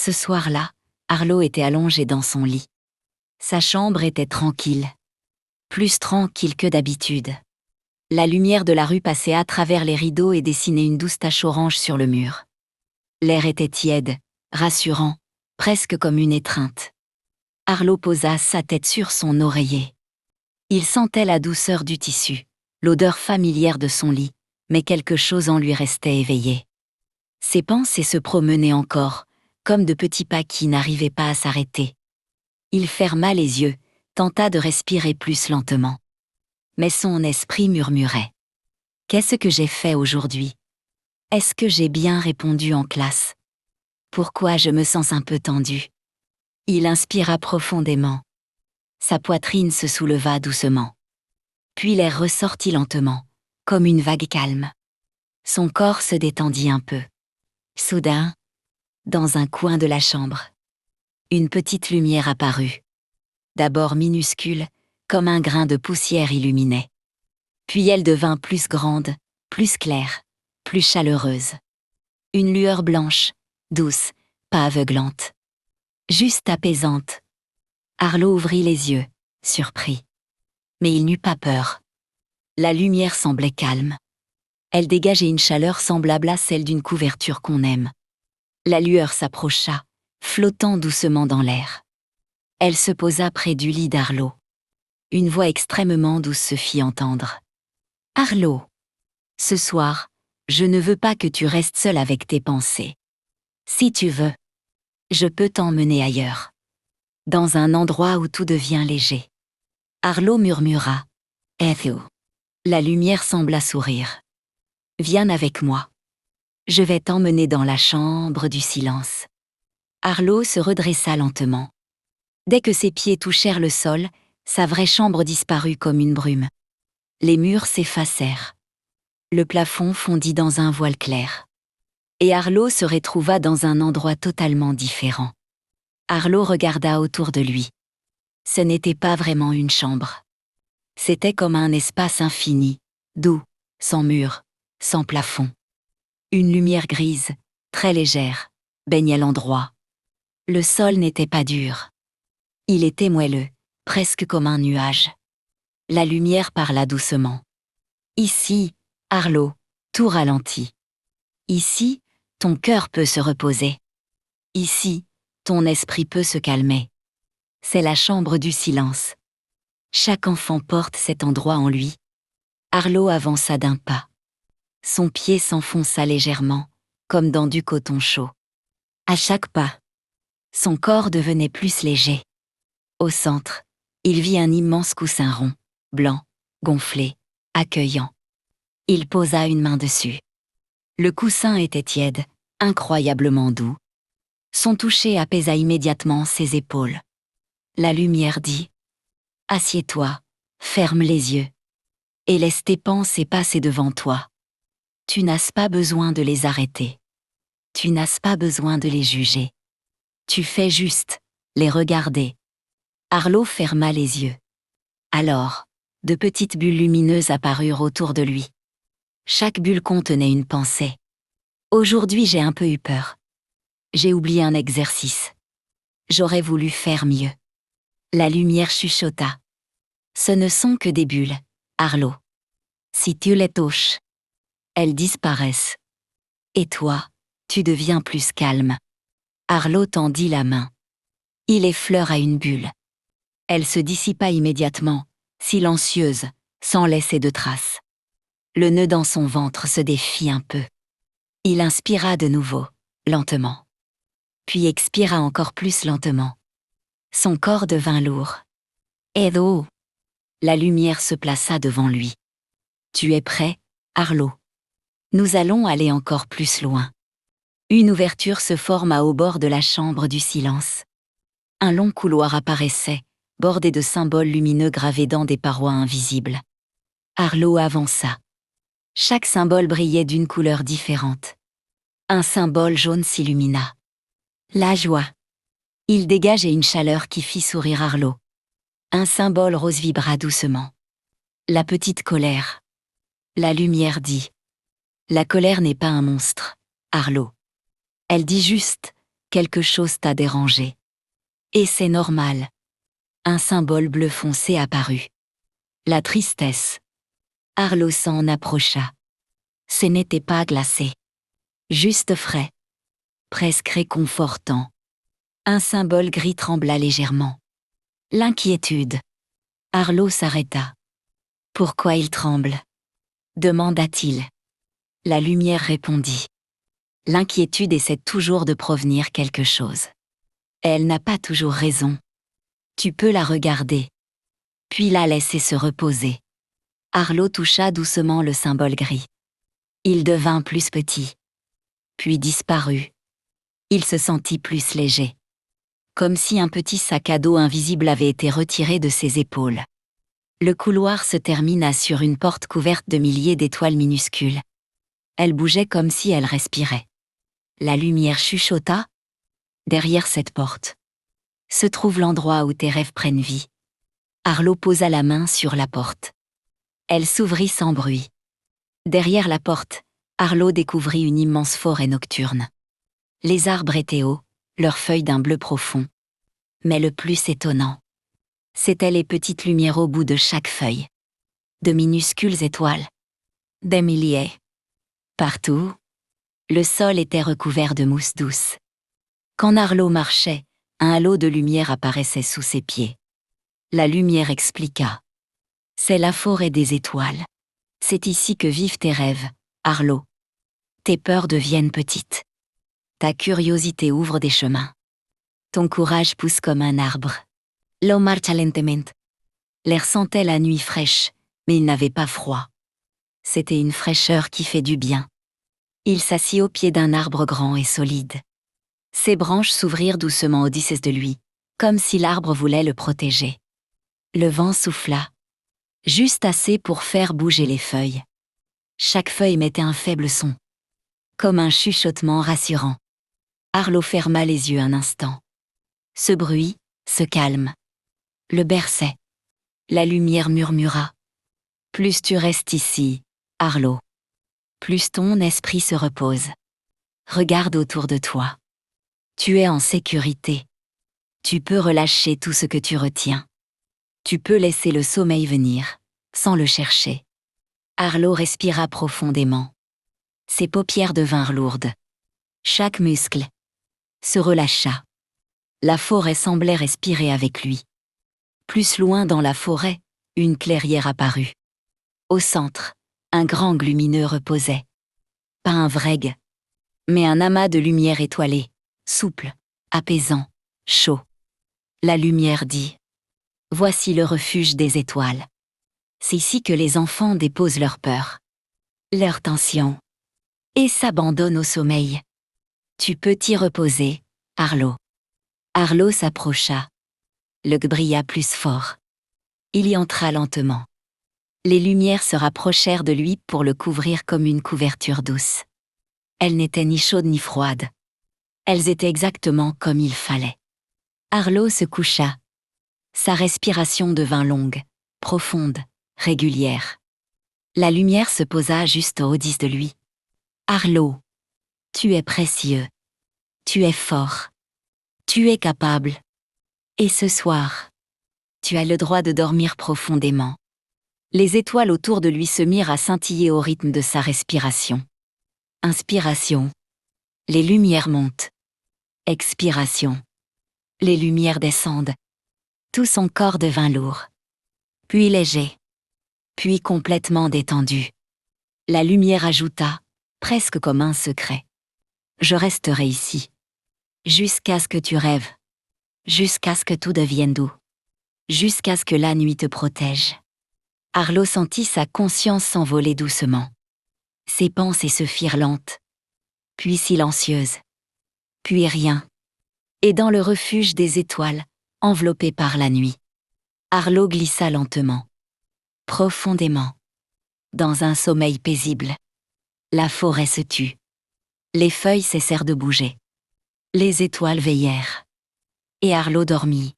Ce soir-là, Arlo était allongé dans son lit. Sa chambre était tranquille. Plus tranquille que d'habitude. La lumière de la rue passait à travers les rideaux et dessinait une douce tache orange sur le mur. L'air était tiède, rassurant, presque comme une étreinte. Arlo posa sa tête sur son oreiller. Il sentait la douceur du tissu, l'odeur familière de son lit, mais quelque chose en lui restait éveillé. Ses pensées se promenaient encore, comme de petits pas qui n'arrivaient pas à s'arrêter. Il ferma les yeux, tenta de respirer plus lentement. Mais son esprit murmurait. « Qu'est-ce que j'ai fait aujourd'hui? Est-ce que j'ai bien répondu en classe? Pourquoi je me sens un peu tendu ?» Il inspira profondément. Sa poitrine se souleva doucement. Puis l'air ressortit lentement, comme une vague calme. Son corps se détendit un peu. Soudain, dans un coin de la chambre, une petite lumière apparut. D'abord minuscule, comme un grain de poussière illuminait. Puis elle devint plus grande, plus claire, plus chaleureuse. Une lueur blanche, douce, pas aveuglante. Juste apaisante. Arlo ouvrit les yeux, surpris. Mais il n'eut pas peur. La lumière semblait calme. Elle dégageait une chaleur semblable à celle d'une couverture qu'on aime. La lueur s'approcha, flottant doucement dans l'air. Elle se posa près du lit d'Arlo. Une voix extrêmement douce se fit entendre. « Arlo, ce soir, je ne veux pas que tu restes seul avec tes pensées. Si tu veux, je peux t'emmener ailleurs. Dans un endroit où tout devient léger. » Arlo murmura. « Ethel. » La lumière sembla sourire. « Viens avec moi. Je vais t'emmener dans la chambre du silence. » Arlo se redressa lentement. Dès que ses pieds touchèrent le sol, sa vraie chambre disparut comme une brume. Les murs s'effacèrent. Le plafond fondit dans un voile clair. Et Arlo se retrouva dans un endroit totalement différent. Arlo regarda autour de lui. Ce n'était pas vraiment une chambre. C'était comme un espace infini, doux, sans mur, sans plafond. Une lumière grise, très légère, baignait l'endroit. Le sol n'était pas dur. Il était moelleux, presque comme un nuage. La lumière parla doucement. « Ici, Arlo, tout ralentit. Ici, ton cœur peut se reposer. Ici, ton esprit peut se calmer. C'est la chambre du silence. Chaque enfant porte cet endroit en lui. » Arlo avança d'un pas. Son pied s'enfonça légèrement, comme dans du coton chaud. À chaque pas, son corps devenait plus léger. Au centre, il vit un immense coussin rond, blanc, gonflé, accueillant. Il posa une main dessus. Le coussin était tiède, incroyablement doux. Son toucher apaisa immédiatement ses épaules. La lumière dit « Assieds-toi, ferme les yeux, et laisse tes pensées passer devant toi. Tu n'as pas besoin de les arrêter. Tu n'as pas besoin de les juger. Tu fais juste les regarder. » Arlo ferma les yeux. Alors, de petites bulles lumineuses apparurent autour de lui. Chaque bulle contenait une pensée. « Aujourd'hui j'ai un peu eu peur. J'ai oublié un exercice. J'aurais voulu faire mieux. » La lumière chuchota. « Ce ne sont que des bulles, Arlo. Si tu les touches, elles disparaissent. Et toi, tu deviens plus calme. » Arlo tendit la main. Il effleura une bulle. Elle se dissipa immédiatement, silencieuse, sans laisser de traces. Le nœud dans son ventre se défit un peu. Il inspira de nouveau, lentement. Puis expira encore plus lentement. Son corps devint lourd. « Edo !» La lumière se plaça devant lui. « Tu es prêt, Arlo? Nous allons aller encore plus loin. » Une ouverture se forma au bord de la chambre du silence. Un long couloir apparaissait, bordé de symboles lumineux gravés dans des parois invisibles. Arlo avança. Chaque symbole brillait d'une couleur différente. Un symbole jaune s'illumina. La joie. Il dégageait une chaleur qui fit sourire Arlo. Un symbole rose vibra doucement. La petite colère. La lumière dit. La colère n'est pas un monstre, Arlo. Elle dit juste, Quelque chose t'a dérangé. Et c'est normal. Un symbole bleu foncé apparut. La tristesse. Arlo s'en approcha. Ce n'était pas glacé. Juste frais. Presque réconfortant. Un symbole gris trembla légèrement. L'inquiétude. Arlo s'arrêta. Pourquoi il tremble? Demanda-t-il. La lumière répondit. L'inquiétude essaie toujours de provenir quelque chose. Elle n'a pas toujours raison. Tu peux la regarder. Puis la laisser se reposer. Arlo toucha doucement le symbole gris. Il devint plus petit. Puis disparut. Il se sentit plus léger. Comme si un petit sac à dos invisible avait été retiré de ses épaules. Le couloir se termina sur une porte couverte de milliers d'étoiles minuscules. Elle bougeait comme si elle respirait. La lumière chuchota. Derrière cette porte se trouve l'endroit où tes rêves prennent vie. Arlo posa la main sur la porte. Elle s'ouvrit sans bruit. Derrière la porte, Arlo découvrit une immense forêt nocturne. Les arbres étaient hauts, leurs feuilles d'un bleu profond. Mais le plus étonnant, c'étaient les petites lumières au bout de chaque feuille. De minuscules étoiles. Des milliers. Partout, le sol était recouvert de mousse douce. Quand Arlo marchait, un halo de lumière apparaissait sous ses pieds. La lumière expliqua. C'est la forêt des étoiles. C'est ici que vivent tes rêves, Arlo. Tes peurs deviennent petites. Ta curiosité ouvre des chemins. Ton courage pousse comme un arbre. L'eau marcha lentement. L'air sentait la nuit fraîche, mais il n'avait pas froid. C'était une fraîcheur qui fait du bien. Il s'assit au pied d'un arbre grand et solide. Ses branches s'ouvrirent doucement au-dessus de lui, comme si l'arbre voulait le protéger. Le vent souffla, juste assez pour faire bouger les feuilles. Chaque feuille mettait un faible son, comme un chuchotement rassurant. Arlo ferma les yeux un instant. Ce bruit, ce calme, le berçait. La lumière murmura. Plus tu restes ici, Arlo, plus ton esprit se repose. Regarde autour de toi. Tu es en sécurité. Tu peux relâcher tout ce que tu retiens. Tu peux laisser le sommeil venir, sans le chercher. Arlo respira profondément. Ses paupières devinrent lourdes. Chaque muscle se relâcha. La forêt semblait respirer avec lui. Plus loin dans la forêt, une clairière apparut. Au centre, un grand lumineux reposait. Pas un vreg, mais un amas de lumière étoilée, souple, apaisant, chaud. La lumière dit « Voici le refuge des étoiles. C'est ici que les enfants déposent leurs peurs, leurs tensions, et s'abandonnent au sommeil. Tu peux t'y reposer, Arlo. » Arlo s'approcha. Le brilla plus fort. Il y entra lentement. Les lumières se rapprochèrent de lui pour le couvrir comme une couverture douce. Elles n'étaient ni chaudes ni froides. Elles étaient exactement comme il fallait. Arlo se coucha. Sa respiration devint longue, profonde, régulière. La lumière se posa juste au-dessus de lui. Arlo, tu es précieux. Tu es fort. Tu es capable. Et ce soir, tu as le droit de dormir profondément. Les étoiles autour de lui se mirent à scintiller au rythme de sa respiration. Inspiration. Les lumières montent. Expiration. Les lumières descendent. Tout son corps devint lourd. Puis léger. Puis complètement détendu. La lumière ajouta, presque comme un secret. Je resterai ici. Jusqu'à ce que tu rêves. Jusqu'à ce que tout devienne doux. Jusqu'à ce que la nuit te protège. Arlo sentit sa conscience s'envoler doucement. Ses pensées se firent lentes, puis silencieuses, puis rien. Et dans le refuge des étoiles, enveloppé par la nuit, Arlo glissa lentement, profondément, dans un sommeil paisible. La forêt se tut. Les feuilles cessèrent de bouger. Les étoiles veillèrent. Et Arlo dormit,